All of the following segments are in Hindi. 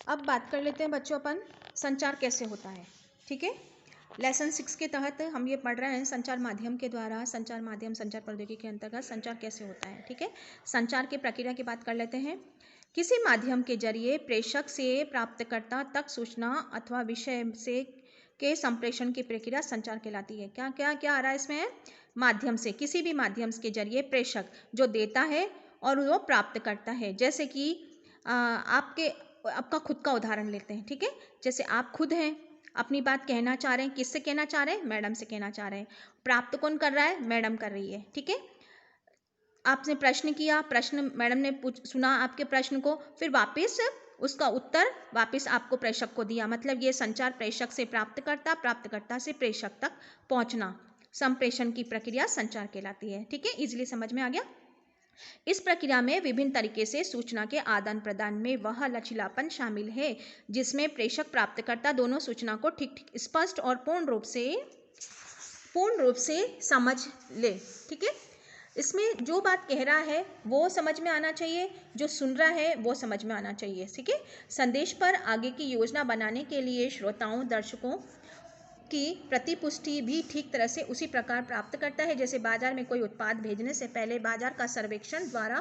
अब बात कर लेते हैं बच्चों अपन संचार कैसे होता है। ठीक है, लेसन 6 के तहत हम ये पढ़ रहे हैं संचार माध्यम के द्वारा, संचार माध्यम संचार प्रौद्योगिकी के अंतर्गत संचार कैसे होता है। ठीक है, संचार की प्रक्रिया की बात कर लेते हैं। किसी माध्यम के जरिए प्रेषक से प्राप्तकर्ता तक सूचना अथवा विषय से के संप्रेषण की प्रक्रिया संचार कहलाती है। क्या क्या क्या आ रहा है इसमें? माध्यम से, किसी भी माध्यम के जरिए प्रेषक जो देता है और वो प्राप्त करता है। जैसे कि आपका खुद का उदाहरण लेते हैं। ठीक है, जैसे आप खुद हैं, अपनी बात कहना चाह रहे हैं, किससे कहना चाह रहे हैं? मैडम से कहना चाह रहे हैं। प्राप्त कौन कर रहा है? मैडम कर रही है। ठीक है, आपने प्रश्न किया, प्रश्न मैडम ने सुना आपके प्रश्न को, फिर वापस उसका उत्तर वापस आपको प्रेषक को दिया। मतलब ये संचार प्रेषक से प्राप्तकर्ता, प्राप्तकर्ता से प्रेषक तक पहुंचना, संप्रेषण की प्रक्रिया संचार कहलाती है। ठीक है, इजीली समझ में आ गया। इस प्रक्रिया में विभिन्न तरीके से सूचना के आदान प्रदान में वह लचीलापन शामिल है जिसमें प्रेषक प्राप्तकर्ता दोनों सूचना को ठीक स्पष्ट और पूर्ण रूप से समझ ले। ठीक है, इसमें जो बात कह रहा है वो समझ में आना चाहिए, जो सुन रहा है वो समझ में आना चाहिए। ठीक है, संदेश पर आगे की योजना बनाने के लिए श्रोताओं दर्शकों की प्रतिपुष्टि भी ठीक तरह से उसी प्रकार प्राप्त करता है जैसे बाजार में कोई उत्पाद भेजने से पहले बाजार का सर्वेक्षण द्वारा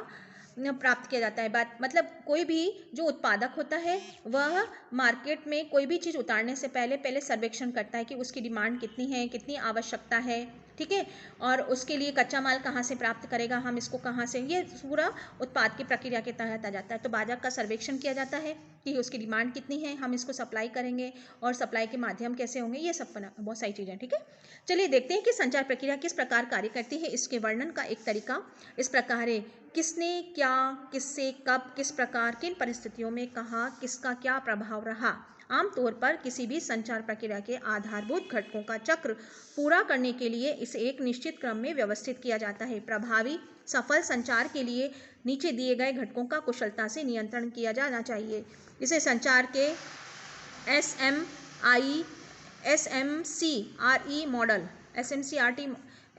प्राप्त किया जाता है। बात मतलब कोई भी जो उत्पादक होता है वह मार्केट में कोई भी चीज़ उतारने से पहले सर्वेक्षण करता है कि उसकी डिमांड कितनी है, कितनी आवश्यकता है। ठीक है, और उसके लिए कच्चा माल कहाँ से प्राप्त करेगा, हम इसको कहाँ से, ये पूरा उत्पाद की प्रक्रिया के तहत आ जाता है। तो बाजार का सर्वेक्षण किया जाता है कि उसकी डिमांड कितनी है, हम इसको सप्लाई करेंगे और सप्लाई के माध्यम कैसे होंगे, ये सब बहुत सारी चीज़ें। ठीक है, चलिए देखते हैं कि संचार प्रक्रिया किस प्रकार कार्य करती है। इसके वर्णन का एक तरीका इस प्रकार है: किसने क्या, किससे, कब, किस प्रकार, किन परिस्थितियों में कहा, किसका क्या प्रभाव रहा। आमतौर पर किसी भी संचार प्रक्रिया के आधारभूत घटकों का चक्र पूरा करने के लिए इसे एक निश्चित क्रम में व्यवस्थित किया जाता है। प्रभावी सफल संचार के लिए नीचे दिए गए घटकों का कुशलता से नियंत्रण किया जाना चाहिए। इसे संचार के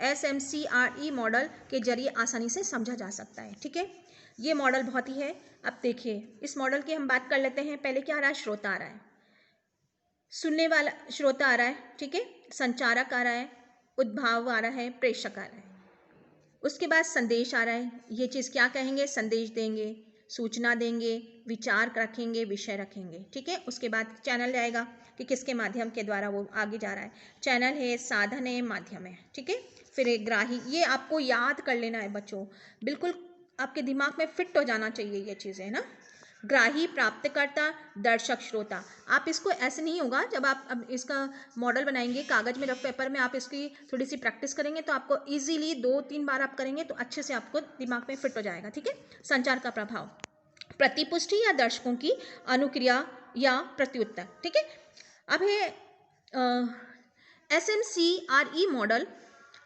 SMCRE मॉडल के जरिए आसानी से समझा जा सकता है। ठीक है, ये मॉडल बहुत ही है। अब देखिए इस मॉडल की हम बात कर लेते हैं। पहले क्या आ रहा है? श्रोता आ रहा है, सुनने वाला श्रोता आ रहा है। ठीक है, संचारक आ रहा है, उद्भाव आ रहा है, प्रेषक आ रहा है। उसके बाद संदेश आ रहा है। ये चीज़ क्या कहेंगे? संदेश देंगे, सूचना देंगे, विचार रखेंगे, विषय रखेंगे। ठीक है, उसके बाद चैनल आएगा कि किसके माध्यम के द्वारा वो आगे जा रहा है। चैनल है, साधन है, माध्यम है। ठीक है, फिर एक ग्राही, ये आपको याद कर लेना है बच्चों, बिल्कुल आपके दिमाग में फिट हो जाना चाहिए ये चीज़ें ना। ग्राही, प्राप्तकर्ता, दर्शक, श्रोता। आप इसको ऐसे नहीं होगा, जब आप अब इसका मॉडल बनाएंगे कागज में, रफ पेपर में, आप इसकी थोड़ी सी प्रैक्टिस करेंगे तो आपको इजीली 2-3 बार आप करेंगे तो अच्छे से आपको दिमाग में फिट हो जाएगा। ठीक है, संचार का प्रभाव, प्रतिपुष्टि या दर्शकों की अनुक्रिया या प्रत्युत्तर। ठीक है, अब है SMCRE मॉडल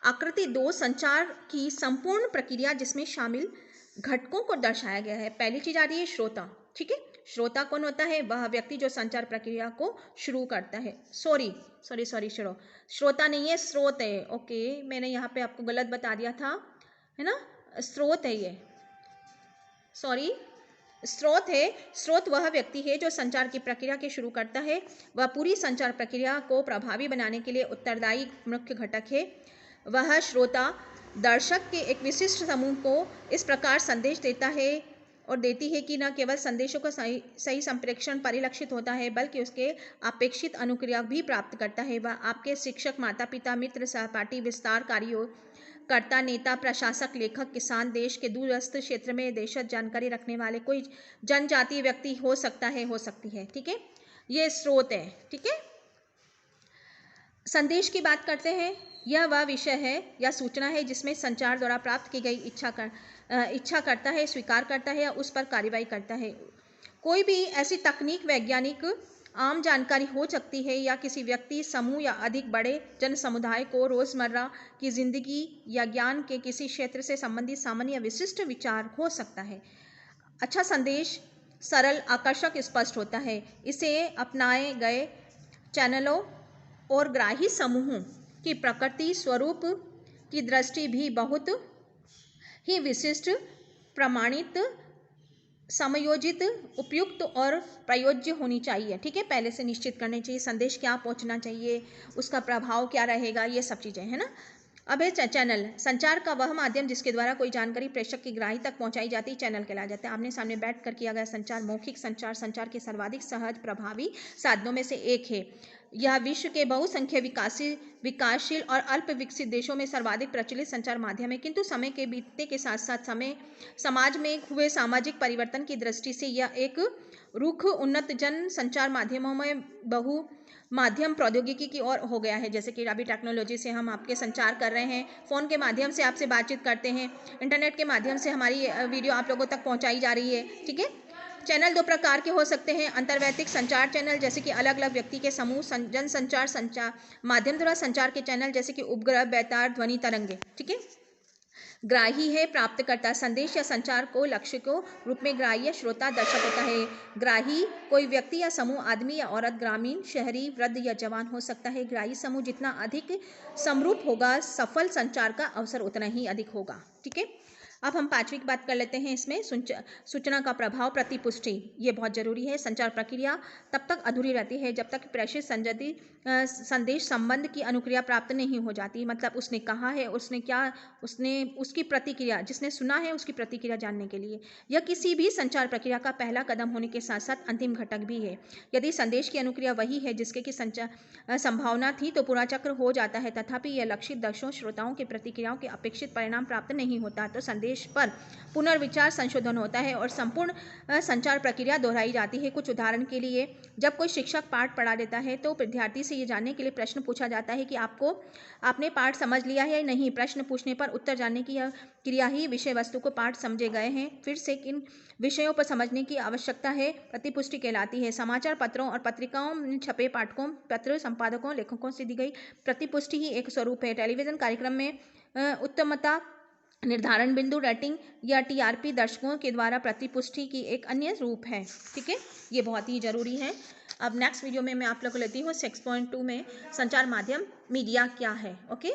आकृति 2 संचार की संपूर्ण प्रक्रिया जिसमें शामिल घटकों को दर्शाया गया है। पहली चीज आ रही है श्रोता। ठीक है, श्रोता कौन होता है? वह व्यक्ति जो संचार प्रक्रिया को शुरू करता है। श्रोता नहीं है, स्रोत है। ओके, मैंने यहाँ पे आपको गलत बता दिया था, है ना, स्रोत है ये, सॉरी, स्रोत है। स्रोत वह व्यक्ति है जो संचार की प्रक्रिया के शुरू करता है। वह पूरी संचार प्रक्रिया को प्रभावी बनाने के लिए उत्तरदायी मुख्य घटक है। वह श्रोता दर्शक के एक विशिष्ट समूह को इस प्रकार संदेश देता है और देती है कि न केवल संदेशों का सही संप्रेषण परिलक्षित होता है बल्कि उसके अपेक्षित अनुक्रिया भी प्राप्त करता है। वह आपके शिक्षक, माता पिता, मित्र, सहपाठी, विस्तारकारियों, कर्ता, नेता, प्रशासक, लेखक, किसान, देश के दूरस्थ क्षेत्र में देशज जानकारी रखने वाले कोई जनजातीय व्यक्ति हो सकता है, हो सकती है। ठीक है, ये स्रोत है। ठीक है, संदेश की बात करते हैं। यह वह विषय है या सूचना है जिसमें संचार द्वारा प्राप्त की गई इच्छा करता है, स्वीकार करता है या उस पर कार्रवाई करता है। कोई भी ऐसी तकनीक, वैज्ञानिक आम जानकारी हो सकती है या किसी व्यक्ति, समूह या अधिक बड़े जन समुदाय को रोजमर्रा की जिंदगी या ज्ञान के किसी क्षेत्र से संबंधित सामान्य या विशिष्ट विचार हो सकता है। अच्छा संदेश सरल, आकर्षक, स्पष्ट होता है। इसे अपनाए गए चैनलों और ग्राही समूहों की प्रकृति, स्वरूप की दृष्टि भी बहुत ही विशिष्ट, प्रमाणित, समयोजित, उपयुक्त और प्रयोज्य होनी चाहिए। ठीक है, पहले से निश्चित करने चाहिए संदेश क्या पहुंचना चाहिए, उसका प्रभाव क्या रहेगा, ये सब चीज़ें है ना। अब है चैनल। संचार का वह माध्यम जिसके द्वारा कोई जानकारी प्रेषक की ग्राही तक पहुंचाई जाती है चैनल कहलाया जाता है। आमने सामने बैठ कर किया गया संचार मौखिक संचार संचार के सर्वाधिक सहज प्रभावी साधनों में से एक है। यह विश्व के बहुसंख्य विकासशील और अल्प विकसित देशों में सर्वाधिक प्रचलित संचार माध्यम है, किंतु समय के बीतने के साथ साथ समाज में हुए सामाजिक परिवर्तन की दृष्टि से यह एक रुख उन्नत जन संचार माध्यमों में बहु माध्यम प्रौद्योगिकी की ओर हो गया है। जैसे कि अभी टेक्नोलॉजी से हम आपके संचार कर रहे हैं, फ़ोन के माध्यम से आपसे बातचीत करते हैं, इंटरनेट के माध्यम से हमारी वीडियो आप लोगों तक पहुंचाई जा रही है। ठीक है, चैनल दो प्रकार के हो सकते हैं। अंतर्वैयक्तिक संचार चैनल जैसे कि अलग अलग व्यक्ति के समूह, जन संचार माध्यम द्वारा संचार के चैनल जैसे कि उपग्रह, बेतार, ध्वनि तरंगे। ठीक है, ग्राही है प्राप्तकर्ता। संदेश या संचार को लक्ष्य को रूप में ग्राही या श्रोता दर्शक होता है। ग्राही कोई व्यक्ति या समूह, आदमी या औरत, ग्रामीण, शहरी, वृद्ध या जवान हो सकता है। ग्राही समूह जितना अधिक समरूप होगा, सफल संचार का अवसर उतना ही अधिक होगा। ठीक है, अब हम पांचवी की बात कर लेते हैं। इसमें सूचना का प्रभाव, प्रतिपुष्टि, ये बहुत जरूरी है। संचार प्रक्रिया तब तक अधूरी रहती है जब तक प्रेषित संदेश संबंध की अनुक्रिया प्राप्त नहीं हो जाती। मतलब उसने कहा है, उसकी प्रतिक्रिया, जिसने सुना है उसकी प्रतिक्रिया जानने के लिए। यह किसी भी संचार प्रक्रिया का पहला कदम होने के साथ साथ अंतिम घटक भी है। यदि संदेश की अनुक्रिया वही है जिसके की संभावना थी तो पूरा चक्र हो जाता है, तथापि यह लक्षित दर्शकों श्रोताओं की प्रतिक्रियाओं के अपेक्षित परिणाम प्राप्त नहीं होता तो संदेश पर पुनर्विचार संशोधन होता है और संपूर्ण संचार प्रक्रिया दोहराई जाती है। कुछ उदाहरण के लिए, जब कोई शिक्षक पाठ पढ़ा देता है तो विद्यार्थी से ये जानने के लिए प्रश्न पूछा जाता है कि आपने पाठ समझ लिया है या नहीं। प्रश्न पूछने पर उत्तर जानने की यह क्रिया ही विषय वस्तु को पाठ समझे गए हैं फिर से किन विषयों पर समझने की आवश्यकता है प्रतिपुष्टि कहलाती है। समाचार पत्रों और पत्रिकाओं में छपे पाठकों, पत्र संपादकों, लेखकों से दी गई प्रतिपुष्टि ही एक स्वरूप है। टेलीविजन कार्यक्रम में उत्तमता निर्धारण बिंदु, रेटिंग या टीआरपी दर्शकों के द्वारा प्रतिपुष्टि की एक अन्य रूप है। ठीक है, ये बहुत ही जरूरी है। अब नेक्स्ट वीडियो में मैं आप लोगों को लेती हूँ 6.2 में संचार माध्यम मीडिया क्या है। ओके।